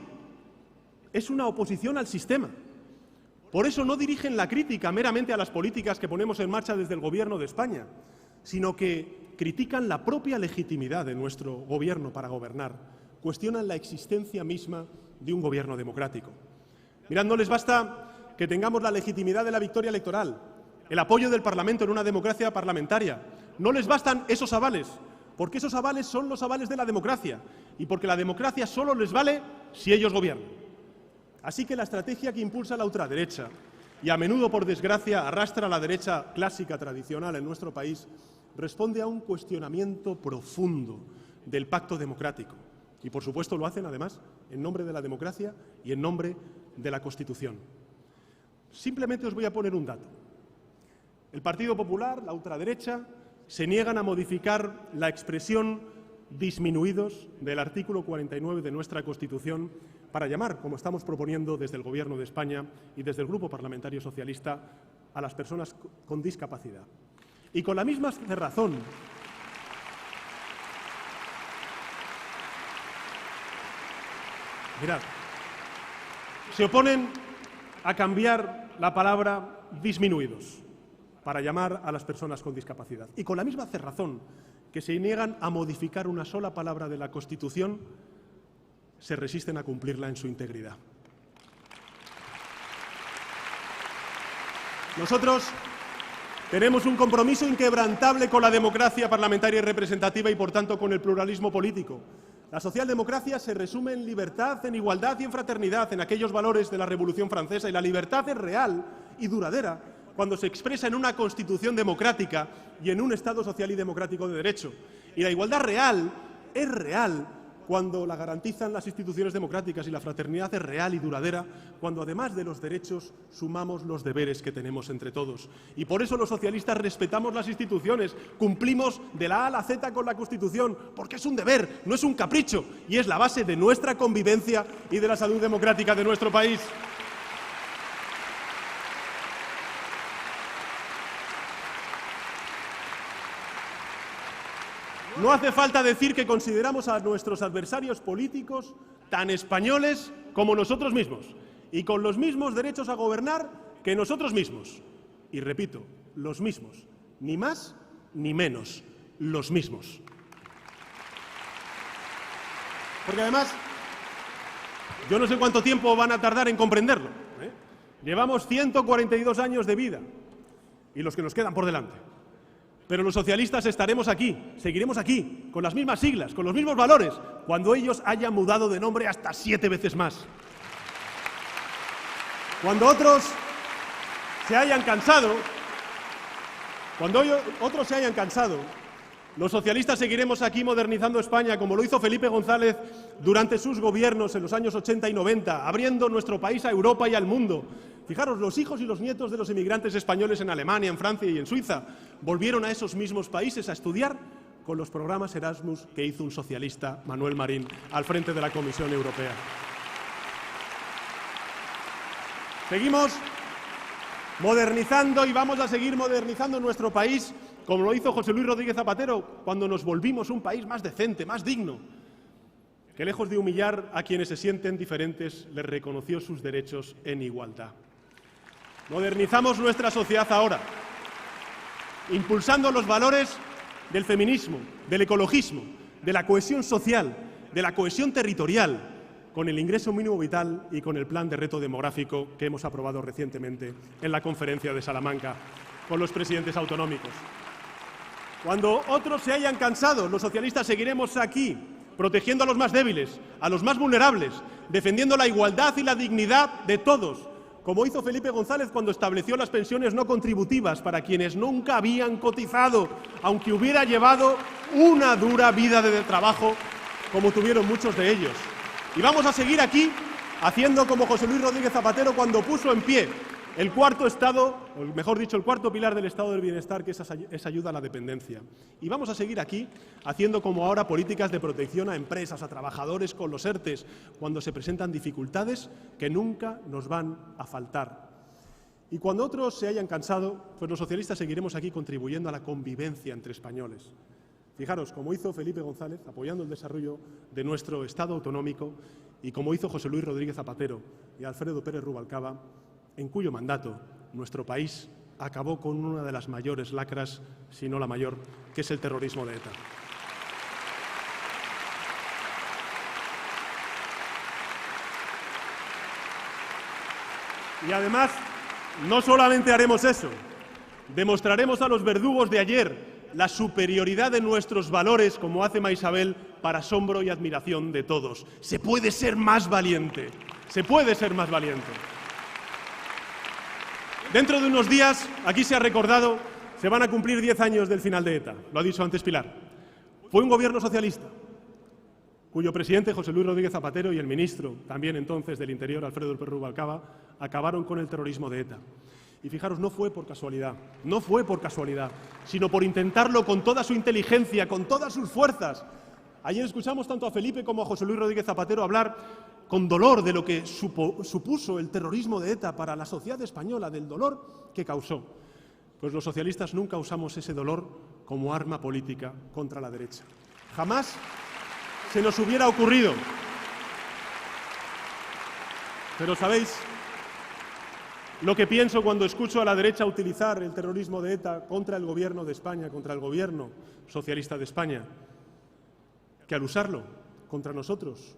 es una oposición al sistema. Por eso no dirigen la crítica meramente a las políticas que ponemos en marcha desde el Gobierno de España, sino que critican la propia legitimidad de nuestro gobierno para gobernar, cuestionan la existencia misma de un gobierno democrático. Mirad, no les basta que tengamos la legitimidad de la victoria electoral, el apoyo del Parlamento en una democracia parlamentaria. No les bastan esos avales, porque esos avales son los avales de la democracia y porque la democracia solo les vale si ellos gobiernan. Así que la estrategia que impulsa la ultraderecha y a menudo, por desgracia, arrastra a la derecha clásica tradicional en nuestro país, responde a un cuestionamiento profundo del pacto democrático. Y, por supuesto, lo hacen, además, en nombre de la democracia y en nombre de la Constitución. Simplemente os voy a poner un dato. El Partido Popular, la ultraderecha, se niegan a modificar la expresión disminuidos del artículo 49 de nuestra Constitución para llamar, como estamos proponiendo desde el Gobierno de España y desde el Grupo Parlamentario Socialista, a las personas con discapacidad. Y con la misma cerrazón, mirad, se oponen a cambiar la palabra disminuidos para llamar a las personas con discapacidad. Y con la misma cerrazón que se niegan a modificar una sola palabra de la Constitución, se resisten a cumplirla en su integridad. Nosotros tenemos un compromiso inquebrantable con la democracia parlamentaria y representativa y, por tanto, con el pluralismo político. La socialdemocracia se resume en libertad, en igualdad y en fraternidad, en aquellos valores de la Revolución Francesa, y la libertad es real y duradera cuando se expresa en una Constitución democrática y en un Estado social y democrático de derecho. Y la igualdad real es real cuando la garantizan las instituciones democráticas, y la fraternidad es real y duradera cuando, además de los derechos, sumamos los deberes que tenemos entre todos. Y por eso los socialistas respetamos las instituciones, cumplimos de la A a la Z con la Constitución, porque es un deber, no es un capricho, y es la base de nuestra convivencia y de la salud democrática de nuestro país. No hace falta decir que consideramos a nuestros adversarios políticos tan españoles como nosotros mismos y con los mismos derechos a gobernar que nosotros mismos. Y repito, los mismos, ni más ni menos, los mismos. Porque además, yo no sé cuánto tiempo van a tardar en comprenderlo, ¿eh? Llevamos 142 años de vida y los que nos quedan por delante. Pero los socialistas estaremos aquí, seguiremos aquí, con las mismas siglas, con los mismos valores, cuando ellos hayan mudado de nombre hasta 7 veces más. Cuando otros se hayan cansado, los socialistas seguiremos aquí modernizando España, como lo hizo Felipe González durante sus gobiernos en los años 80 y 90, abriendo nuestro país a Europa y al mundo. Fijaros, los hijos y los nietos de los inmigrantes españoles en Alemania, en Francia y en Suiza volvieron a esos mismos países a estudiar con los programas Erasmus que hizo un socialista, Manuel Marín, al frente de la Comisión Europea. Seguimos modernizando y vamos a seguir modernizando nuestro país, como lo hizo José Luis Rodríguez Zapatero cuando nos volvimos un país más decente, más digno, que lejos de humillar a quienes se sienten diferentes, les reconoció sus derechos en igualdad. Modernizamos nuestra sociedad ahora, impulsando los valores del feminismo, del ecologismo, de la cohesión social, de la cohesión territorial, con el ingreso mínimo vital y con el plan de reto demográfico que hemos aprobado recientemente en la conferencia de Salamanca con los presidentes autonómicos. Cuando otros se hayan cansado, los socialistas seguiremos aquí, protegiendo a los más débiles, a los más vulnerables, defendiendo la igualdad y la dignidad de todos, como hizo Felipe González cuando estableció las pensiones no contributivas para quienes nunca habían cotizado, aunque hubiera llevado una dura vida de trabajo, como tuvieron muchos de ellos. Y vamos a seguir aquí haciendo como José Luis Rodríguez Zapatero cuando puso en pie el cuarto estado, o mejor dicho, el cuarto pilar del estado del bienestar, que es ayuda a la dependencia. Y vamos a seguir aquí haciendo como ahora políticas de protección a empresas, a trabajadores con los ERTEs, cuando se presentan dificultades que nunca nos van a faltar. Y cuando otros se hayan cansado, pues los socialistas seguiremos aquí contribuyendo a la convivencia entre españoles. Fijaros, como hizo Felipe González, apoyando el desarrollo de nuestro Estado autonómico, y como hizo José Luis Rodríguez Zapatero y Alfredo Pérez Rubalcaba, en cuyo mandato nuestro país acabó con una de las mayores lacras, si no la mayor, que es el terrorismo de ETA. Y además, no solamente haremos eso, demostraremos a los verdugos de ayer la superioridad de nuestros valores, como hace Maisabel, para asombro y admiración de todos. Se puede ser más valiente, se puede ser más valiente. Dentro de unos días, aquí se ha recordado, se van a cumplir 10 años del final de ETA, lo ha dicho antes Pilar. Fue un gobierno socialista, cuyo presidente, José Luis Rodríguez Zapatero, y el ministro, también entonces del Interior, Alfredo Pérez Rubalcaba, acabaron con el terrorismo de ETA. Y fijaros, no fue por casualidad, sino por intentarlo con toda su inteligencia, con todas sus fuerzas. Ayer escuchamos tanto a Felipe como a José Luis Rodríguez Zapatero hablar con dolor de lo que supuso el terrorismo de ETA para la sociedad española, del dolor que causó. Pues los socialistas nunca usamos ese dolor como arma política contra la derecha. Jamás se nos hubiera ocurrido. Pero ¿sabéis lo que pienso cuando escucho a la derecha utilizar el terrorismo de ETA contra el Gobierno de España, contra el Gobierno socialista de España? Que al usarlo contra nosotros,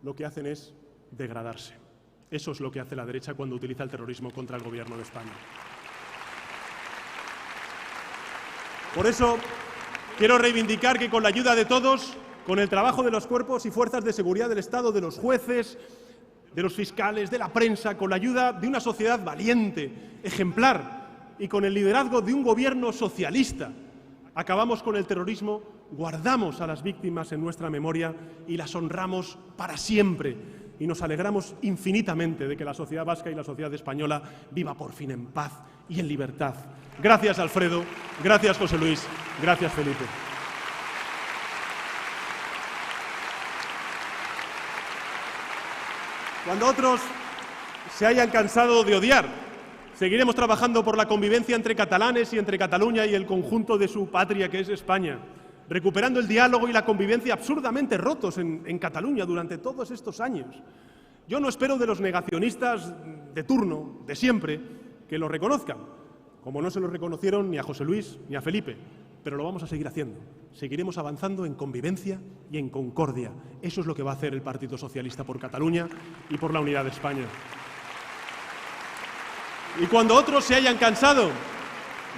lo que hacen es degradarse. Eso es lo que hace la derecha cuando utiliza el terrorismo contra el Gobierno de España. Por eso quiero reivindicar que con la ayuda de todos, con el trabajo de los cuerpos y fuerzas de seguridad del Estado, de los jueces, de los fiscales, de la prensa, con la ayuda de una sociedad valiente, ejemplar y con el liderazgo de un gobierno socialista, acabamos con el terrorismo, guardamos a las víctimas en nuestra memoria y las honramos para siempre. Y nos alegramos infinitamente de que la sociedad vasca y la sociedad española viva por fin en paz y en libertad. Gracias, Alfredo. Gracias, José Luis. Gracias, Felipe. Cuando otros se hayan cansado de odiar, seguiremos trabajando por la convivencia entre catalanes y entre Cataluña y el conjunto de su patria, que es España, recuperando el diálogo y la convivencia absurdamente rotos en Cataluña durante todos estos años. Yo no espero de los negacionistas de turno, de siempre, que lo reconozcan, como no se lo reconocieron ni a José Luis ni a Felipe, pero lo vamos a seguir haciendo. Seguiremos avanzando en convivencia y en concordia. Eso es lo que va a hacer el Partido Socialista por Cataluña y por la unidad de España. Y cuando otros se hayan cansado,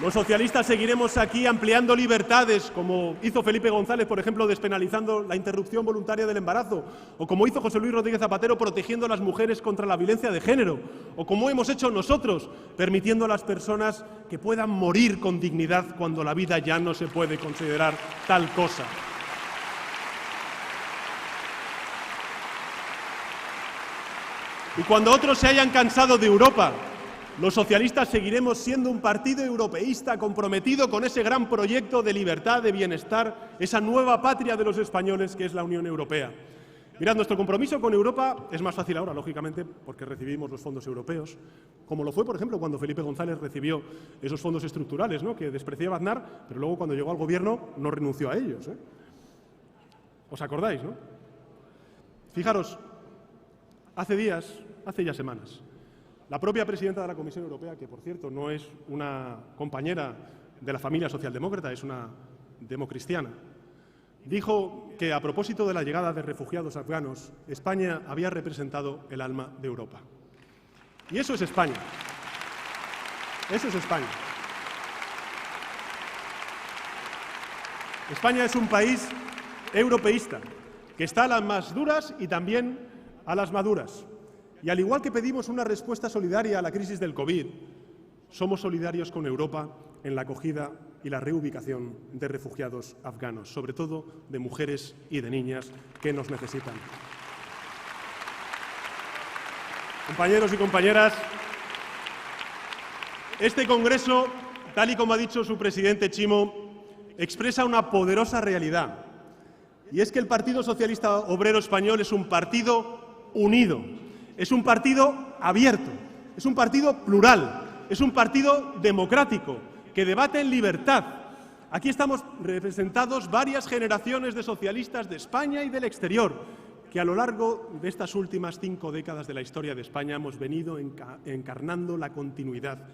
los socialistas seguiremos aquí ampliando libertades, como hizo Felipe González, por ejemplo, despenalizando la interrupción voluntaria del embarazo, o como hizo José Luis Rodríguez Zapatero, protegiendo a las mujeres contra la violencia de género, o como hemos hecho nosotros, permitiendo a las personas que puedan morir con dignidad cuando la vida ya no se puede considerar tal cosa. Y cuando otros se hayan cansado de Europa, los socialistas seguiremos siendo un partido europeísta comprometido con ese gran proyecto de libertad, de bienestar, esa nueva patria de los españoles que es la Unión Europea. Mirad, nuestro compromiso con Europa es más fácil ahora, lógicamente, porque recibimos los fondos europeos, como lo fue, por ejemplo, cuando Felipe González recibió esos fondos estructurales, ¿no?, que despreciaba Aznar, pero luego cuando llegó al gobierno no renunció a ellos, ¿eh? ¿Os acordáis, no? Fijaros, hace días, hace ya semanas, la propia presidenta de la Comisión Europea, que por cierto no es una compañera de la familia socialdemócrata, es una democristiana, dijo que a propósito de la llegada de refugiados afganos, España había representado el alma de Europa. Y eso es España. Eso es España. España es un país europeísta, que está a las más duras y también a las maduras. Y al igual que pedimos una respuesta solidaria a la crisis del COVID, somos solidarios con Europa en la acogida y la reubicación de refugiados afganos, sobre todo de mujeres y de niñas que nos necesitan. Compañeros y compañeras, este Congreso, tal y como ha dicho su presidente Chimo, expresa una poderosa realidad. Y es que el Partido Socialista Obrero Español es un partido unido, es un partido abierto, es un partido plural, es un partido democrático, que debate en libertad. Aquí estamos representados varias generaciones de socialistas de España y del exterior, que a lo largo de estas últimas 5 décadas de la historia de España hemos venido encarnando la continuidad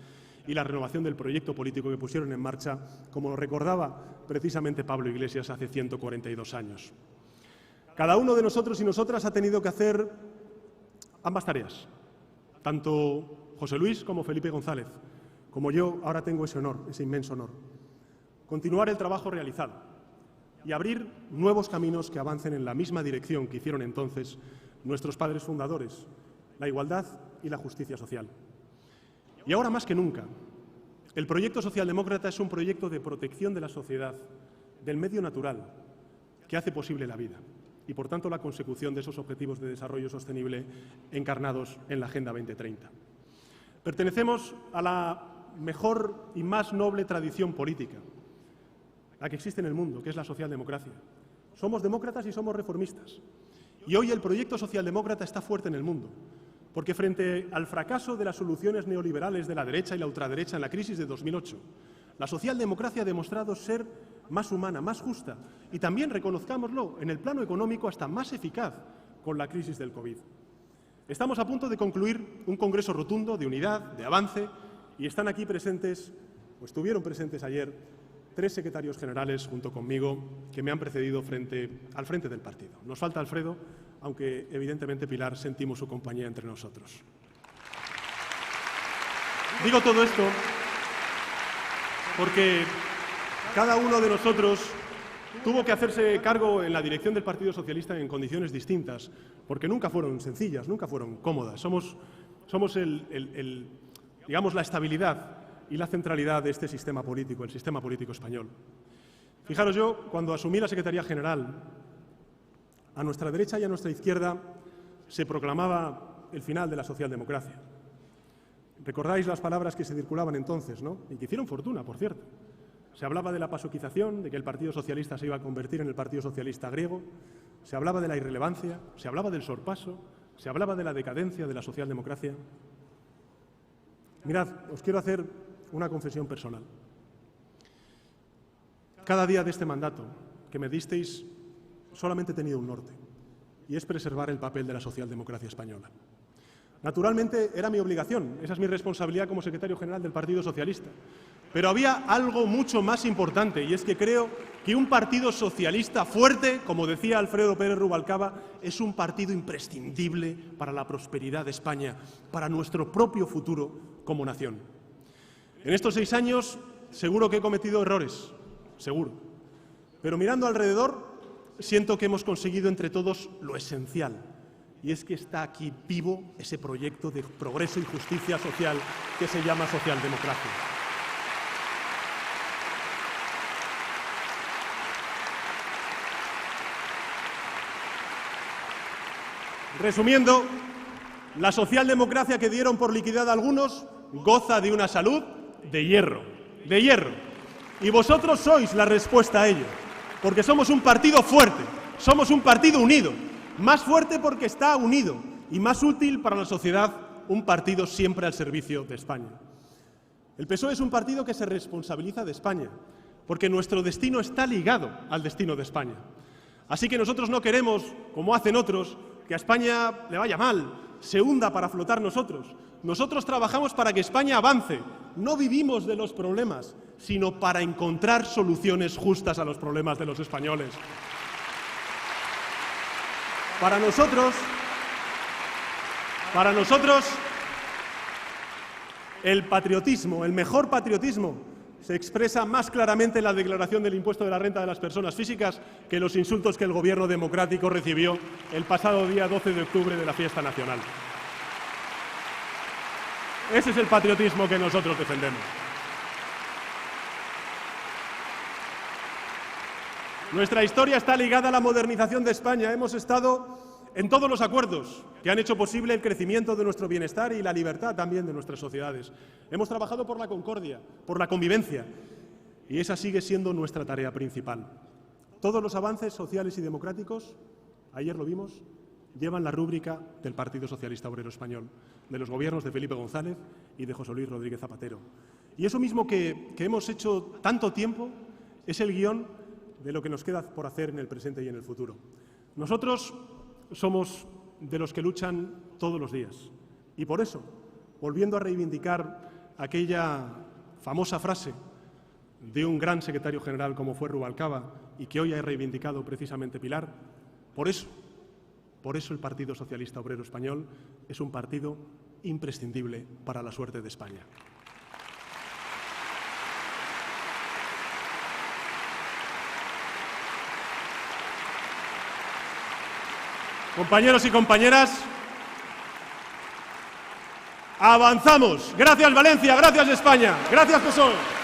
y la renovación del proyecto político que pusieron en marcha, como lo recordaba precisamente Pablo Iglesias hace 142 años. Cada uno de nosotros y nosotras ha tenido que hacer ambas tareas, tanto José Luis como Felipe González, como yo ahora tengo ese honor, ese inmenso honor. Continuar el trabajo realizado y abrir nuevos caminos que avancen en la misma dirección que hicieron entonces nuestros padres fundadores, la igualdad y la justicia social. Y ahora más que nunca, el proyecto socialdemócrata es un proyecto de protección de la sociedad, del medio natural, que hace posible la vida y, por tanto, la consecución de esos objetivos de desarrollo sostenible encarnados en la Agenda 2030. Pertenecemos a la mejor y más noble tradición política, la que existe en el mundo, que es la socialdemocracia. Somos demócratas y somos reformistas. Y hoy el proyecto socialdemócrata está fuerte en el mundo, porque frente al fracaso de las soluciones neoliberales de la derecha y la ultraderecha en la crisis de 2008, la socialdemocracia ha demostrado ser más humana, más justa y también, reconozcámoslo, en el plano económico hasta más eficaz con la crisis del COVID. Estamos a punto de concluir un congreso rotundo de unidad, de avance, y están aquí presentes, o estuvieron presentes ayer, 3 secretarios generales junto conmigo que me han precedido al frente del partido. Nos falta Alfredo, aunque evidentemente Pilar sentimos su compañía entre nosotros. Digo todo esto porque cada uno de nosotros tuvo que hacerse cargo en la dirección del Partido Socialista en condiciones distintas, porque nunca fueron sencillas, nunca fueron cómodas. Somos digamos, la estabilidad y la centralidad de este sistema político, el sistema político español. Fijaros, yo, cuando asumí la Secretaría General, a nuestra derecha y a nuestra izquierda se proclamaba el final de la socialdemocracia. Recordáis las palabras que se circulaban entonces, ¿no? Y que hicieron fortuna, por cierto. Se hablaba de la pasoquización, de que el Partido Socialista se iba a convertir en el Partido Socialista griego, se hablaba de la irrelevancia, se hablaba del sorpaso, se hablaba de la decadencia de la socialdemocracia. Mirad, os quiero hacer una confesión personal. Cada día de este mandato que me disteis solamente he tenido un norte, y es preservar el papel de la socialdemocracia española. Naturalmente era mi obligación, esa es mi responsabilidad como secretario general del Partido Socialista. Pero había algo mucho más importante, y es que creo que un partido socialista fuerte, como decía Alfredo Pérez Rubalcaba, es un partido imprescindible para la prosperidad de España, para nuestro propio futuro como nación. En estos 6 años seguro que he cometido errores, seguro. Pero mirando alrededor, siento que hemos conseguido entre todos lo esencial, y es que está aquí vivo ese proyecto de progreso y justicia social que se llama socialdemocracia. Resumiendo, la socialdemocracia que dieron por liquidada algunos goza de una salud de hierro. Y vosotros sois la respuesta a ello, porque somos un partido fuerte, somos un partido unido, más fuerte porque está unido y más útil para la sociedad, un partido siempre al servicio de España. El PSOE es un partido que se responsabiliza de España, porque nuestro destino está ligado al destino de España. Así que nosotros no queremos, como hacen otros, que a España le vaya mal, se hunda para flotar nosotros. Nosotros trabajamos para que España avance. No vivimos de los problemas, sino para encontrar soluciones justas a los problemas de los españoles. Para nosotros, el patriotismo, el mejor patriotismo, se expresa más claramente en la declaración del impuesto de la renta de las personas físicas que los insultos que el Gobierno democrático recibió el pasado día 12 de octubre de la fiesta nacional. Ese es el patriotismo que nosotros defendemos. Nuestra historia está ligada a la modernización de España. Hemos estado en todos los acuerdos que han hecho posible el crecimiento de nuestro bienestar y la libertad también de nuestras sociedades. Hemos trabajado por la concordia, por la convivencia, y esa sigue siendo nuestra tarea principal. Todos los avances sociales y democráticos, ayer lo vimos, llevan la rúbrica del Partido Socialista Obrero Español, de los gobiernos de Felipe González y de José Luis Rodríguez Zapatero. Y eso mismo que hemos hecho tanto tiempo es el guión de lo que nos queda por hacer en el presente y en el futuro. Nosotros somos de los que luchan todos los días. Y por eso, volviendo a reivindicar aquella famosa frase de un gran secretario general como fue Rubalcaba y que hoy ha reivindicado precisamente Pilar, por eso el Partido Socialista Obrero Español es un partido imprescindible para la suerte de España. Compañeros y compañeras, avanzamos. Gracias Valencia, gracias España, gracias PSOE.